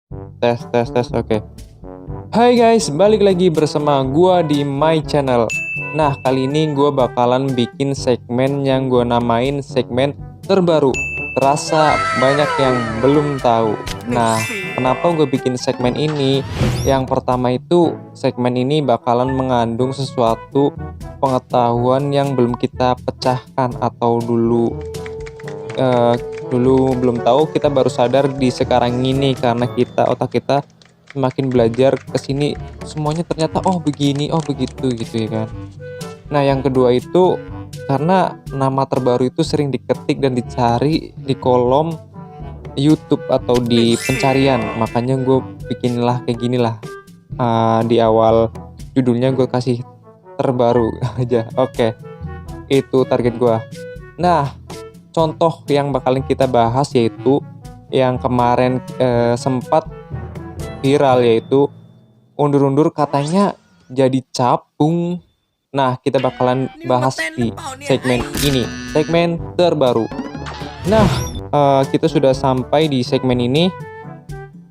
Tes tes tes, oke. Hai guys, balik lagi bersama gua di my channel. Nah, kali ini gua bakalan bikin segmen yang gua namain segmen terbaru. Terasa banyak yang belum tahu. Nah, kenapa gue bikin segmen ini? Yang pertama itu, segmen ini bakalan mengandung sesuatu pengetahuan yang belum kita pecahkan atau eh, dulu belum tahu, kita baru sadar di sekarang ini karena otak kita semakin belajar ke sini, semuanya ternyata oh begini, oh begitu gitu ya kan. Nah, yang kedua itu karena nama terbaru itu sering diketik dan dicari di kolom YouTube atau di pencarian, makanya gue bikinlah kayak gini lah. Di awal judulnya gue kasih terbaru aja. Oke, itu target gue. Nah, contoh yang bakalan kita bahas yaitu yang kemarin sempat viral, yaitu undur-undur katanya jadi capung. Nah, kita bakalan bahas di segmen ini, segmen terbaru. Nah, kita sudah sampai di segmen ini.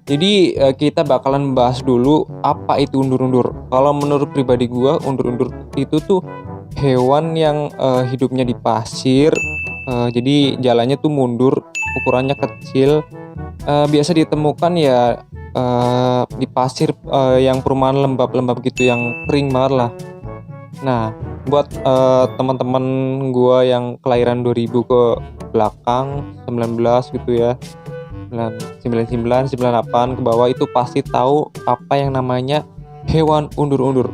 Jadi kita bakalan bahas dulu apa itu undur-undur. Kalau menurut pribadi gua, undur-undur itu tuh hewan yang hidupnya di pasir. Jadi jalannya tuh mundur, ukurannya kecil. Biasa ditemukan ya di pasir, yang perumahan lembab-lembab gitu, yang kering banget lah. Nah, buat teman-teman gua yang kelahiran 2000 ke belakang, 19 gitu ya, 99, 98 ke bawah, itu pasti tahu apa yang namanya hewan undur-undur.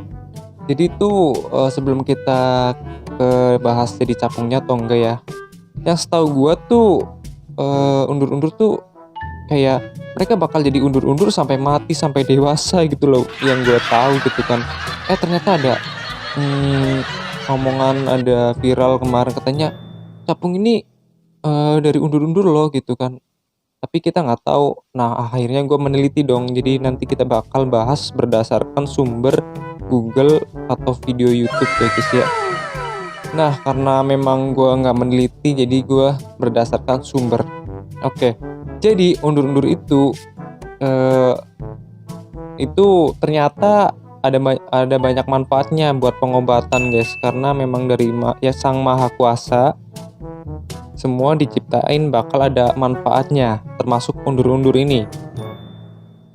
Jadi tuh sebelum kita ke bahas jadi capungnya atau enggak ya, yang setahu gua tuh undur-undur tuh kayak mereka bakal jadi undur-undur sampai mati, sampai dewasa gitu loh, yang gue tahu gitu kan. Ternyata ada hmm, omongan, ada viral kemarin katanya capung ini dari undur-undur loh gitu kan. Tapi kita nggak tahu. Nah, akhirnya gue meneliti dong. Jadi nanti kita bakal bahas berdasarkan sumber Google atau video YouTube ya guys ya. Nah, karena memang gue nggak meneliti, jadi gue berdasarkan sumber. Oke, jadi undur-undur eh, itu ternyata ada banyak manfaatnya buat pengobatan guys, karena memang dari ya Sang Maha Kuasa, semua diciptain bakal ada manfaatnya, termasuk undur-undur ini.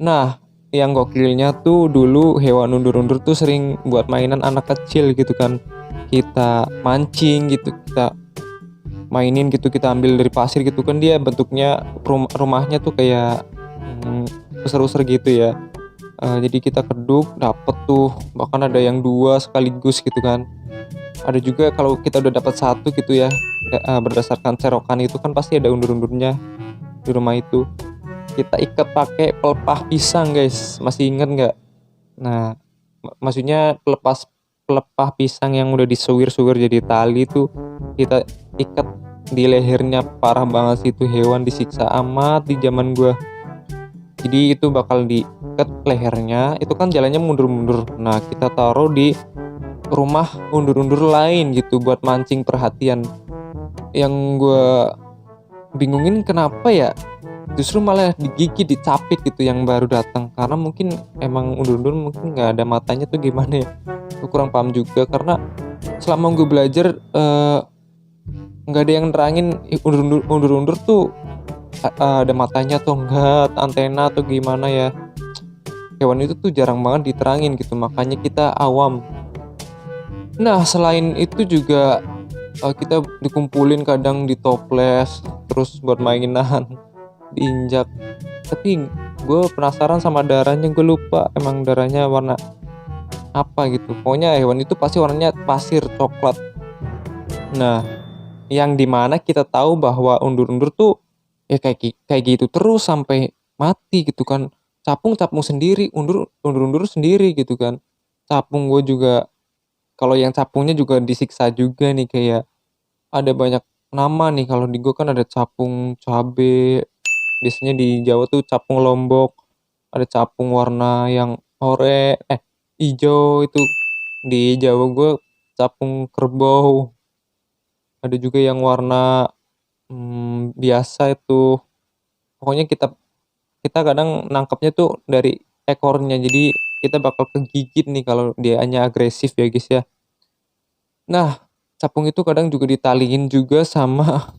Nah, yang gokilnya tuh dulu hewan undur-undur tuh sering buat mainan anak kecil gitu kan. Kita mancing gitu, kita mainin gitu, kita ambil dari pasir gitu kan, dia bentuknya rumahnya tuh kayak user-user gitu ya. Jadi kita keduk dapet tuh, bahkan ada yang dua sekaligus gitu kan. Ada juga kalau kita udah dapat satu gitu ya, berdasarkan serokan itu kan pasti ada undur-undurnya di rumah itu. Kita ikat pakai pelepah pisang guys, masih inget nggak? Nah, maksudnya pelepah pisang yang udah disuwir-suwir jadi tali tuh, kita ikat di lehernya. Parah banget sih, itu hewan disiksa amat di zaman gua. Jadi itu bakal diikat lehernya, itu kan jalannya mundur-mundur. Nah, kita taruh di rumah undur-undur lain gitu buat mancing perhatian. Yang gue bingungin kenapa ya justru malah digigit, dicapit gitu yang baru datang, karena mungkin emang undur-undur mungkin nggak ada matanya tuh gimana ya. Gue kurang paham juga, karena selama gue belajar nggak ada yang nerangin undur-undur tuh ada matanya atau enggak, antena atau gimana ya. Hewan itu tuh jarang banget diterangin gitu, makanya kita awam. Nah, selain itu juga kita dikumpulin kadang di toples terus buat mainan, diinjak. Tapi gue penasaran sama darahnya, gue lupa emang darahnya warna apa gitu. Pokoknya hewan itu pasti warnanya pasir coklat. Nah, yang dimana kita tahu bahwa undur-undur tuh ya kayak gitu terus sampai mati gitu kan. Capung sendiri, undur-undur sendiri gitu kan. Capung gue juga, kalau yang capungnya juga disiksa juga nih, kayak ada banyak nama nih. Kalau di gue kan ada capung cabe, biasanya di Jawa tuh capung lombok, ada capung warna yang hijau itu di Jawa gue capung kerbau. Ada juga yang warna biasa itu. Pokoknya kita kita kadang nangkepnya tuh dari ekornya, jadi kita bakal kegigit nih kalau dianya agresif ya guys ya. Nah, capung itu kadang juga ditaliin juga sama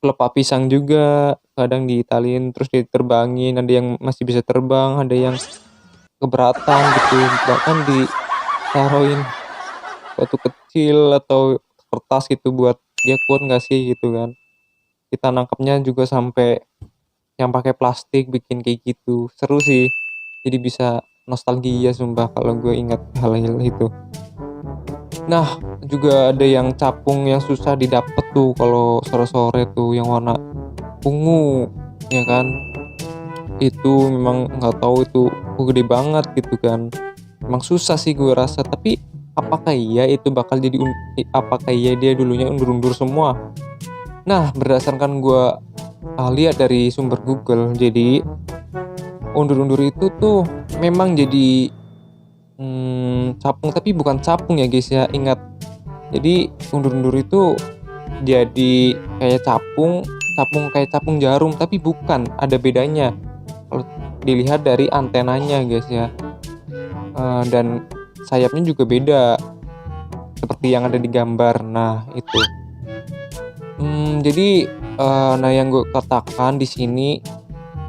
pelepah pisang juga, kadang ditaliin terus diterbangin, ada yang masih bisa terbang, ada yang keberatan gitu, bahkan ditaruhin batu kecil atau kertas gitu buat dia kuat nggak sih gitu kan. Kita nangkepnya juga sampai yang pakai plastik bikin kayak gitu, seru sih. Jadi bisa nostalgia sumpah kalau gue ingat hal-hal itu. Nah, juga ada yang capung yang susah didapat tuh kalau sore-sore tuh yang warna ungu, ya kan? Itu memang nggak tahu itu gede banget gitu kan. Emang susah sih gue rasa, tapi apakah iya itu bakal jadi apakah iya dia dulunya undur-undur semua? Nah, berdasarkan gue lihat dari sumber Google, jadi undur-undur itu tuh memang jadi capung, tapi bukan capung ya guys ya, ingat. Jadi undur-undur itu jadi kayak capung, capung kayak capung jarum, tapi bukan, ada bedanya. Kalau dilihat dari antenanya guys ya. Dan sayapnya juga beda seperti yang ada di gambar. Nah, itu. Jadi nah yang gue katakan di sini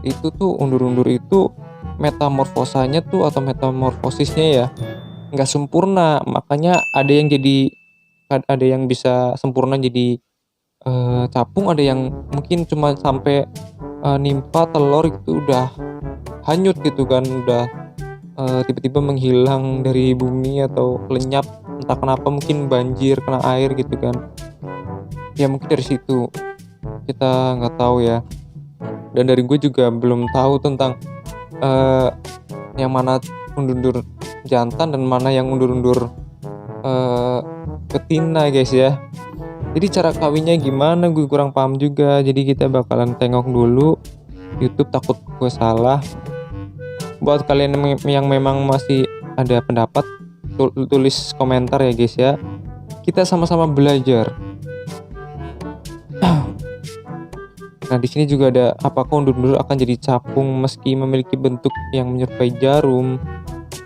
itu tuh undur-undur itu metamorfosanya tuh atau metamorfosisnya ya nggak sempurna, makanya ada yang bisa sempurna jadi capung, ada yang mungkin cuma sampai nimpa telur itu udah hanyut gitu kan, udah tiba-tiba menghilang dari bumi atau lenyap, entah kenapa, mungkin banjir kena air gitu kan. Ya mungkin dari situ, kita nggak tahu ya. Dan dari gue juga belum tahu tentang yang mana undur-undur jantan dan mana yang undur-undur betina guys ya. Jadi cara kawinnya gimana gue kurang paham juga, jadi kita bakalan tengok dulu YouTube, takut gue salah. Buat kalian yang memang masih ada pendapat, tulis komentar ya guys ya, kita sama-sama belajar. Nah, di sini juga ada, apakah undur-undur akan jadi capung meski memiliki bentuk yang menyerupai jarum?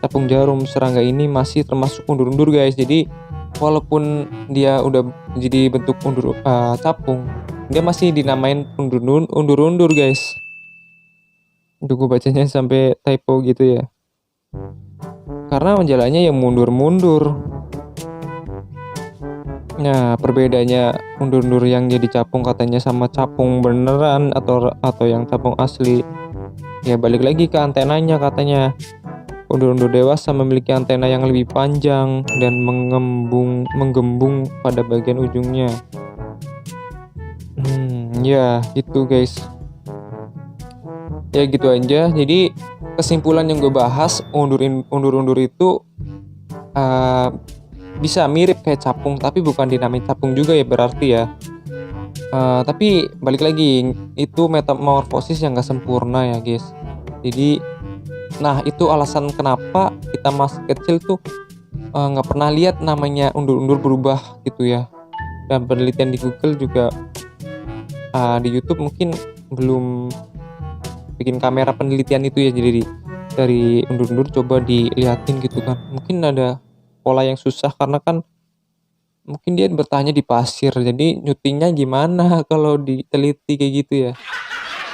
Capung jarum serangga ini masih termasuk undur-undur guys. Jadi walaupun dia udah jadi bentuk capung, dia masih dinamain undur-undur guys. Udah gue bacanya sampai typo gitu ya. Karena jalannya yang mundur-mundur. Nah, perbedaannya undur-undur yang jadi capung katanya sama capung beneran atau yang capung asli. Ya balik lagi ke antenanya katanya. Undur-undur dewasa memiliki antena yang lebih panjang dan menggembung pada bagian ujungnya. Ya gitu guys. Ya gitu aja. Jadi kesimpulan yang gue bahas, undur-undur itu bisa mirip kayak capung, tapi bukan dinamain capung juga ya berarti ya. Tapi balik lagi, itu metamorfosis yang gak sempurna ya guys. Jadi, nah itu alasan kenapa kita masih kecil tuh gak pernah lihat namanya undur-undur berubah gitu ya. Dan penelitian di Google juga, di YouTube mungkin belum bikin kamera penelitian itu ya, jadi dari undur-undur coba diliatin gitu kan. Mungkin ada pola yang susah karena kan mungkin dia bertanya di pasir, jadi nyutinya gimana kalau diteliti kayak gitu ya,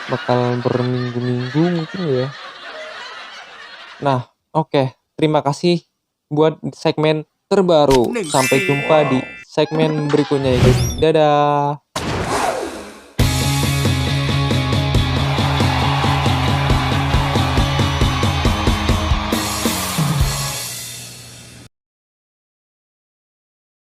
bakal berminggu-minggu mungkin ya. Nah, oke, terima kasih buat segmen terbaru, sampai jumpa di segmen berikutnya ya guys, dadah.